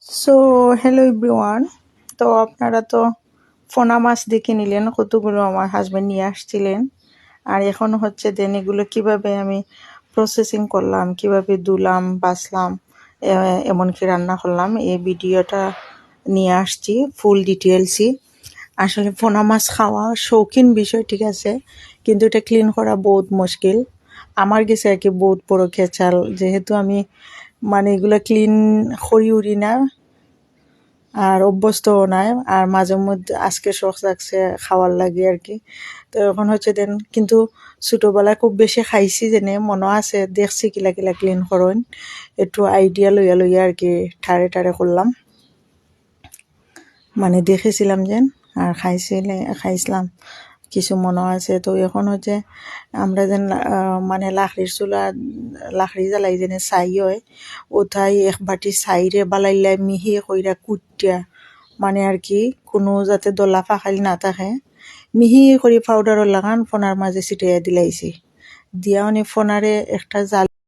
So hello everyone. তো আপনারা তো ফোনা মাছ দেখে নিলেন, কতগুলো আমার হাজব্যান্ড নিয়ে আসছিলেন। আর এখন হচ্ছে দেন এগুলো কিভাবে আমি প্রসেসিং করলাম, কিভাবে ধুলাম, বাছলাম, এমনকি রান্না করলাম, এই ভিডিওটা নিয়ে আসছি ফুল ডিটেলসই। আসলে ফোনা মাছ খাওয়া শৌখিন বিষয়, ঠিক আছে, কিন্তু এটা ক্লিন করা বহুত মুশকিল। আমার কাছে আর কি বহুত বড় খেচাল, যেহেতু আমি মানে এগুলো ক্লিন করি উড়ি না আর অভ্যস্তও নাই। আর মাঝে মধ্যে আজকে শখ লাগছে খাওয়ার লাগে আর কি। তো এখন হচ্ছে দেন, কিন্তু ছোটোবেলায় খুব বেশি খাইছি, যেনে মনে আছে, দেখছি কিলা কিলা ক্লিন করন, একটু আইডিয়া লইয়া লইয়া আর কি ঠারে ঠারে করলাম, মানে দেখেছিলাম যেন আর খাইছিলাম কিছু মনে আছে। তো এখন হচ্ছে আমরা যেন মানে লাকড়ির চুলা, লাকড়ি জ্বালাই যেনে ছাই হয়, ওঠাই এক বাটি ছাইরে বালাইলাই মিহি কইরা কুটিয়া, মানে আর কি কোনো যাতে দলা ফাঁকাইল না থাকে, মিহি করে পাউডারের লাগান ফোনার মাঝে ছিটাইয়া দিলাইছি। দিয়া ফোনারে একটা জাল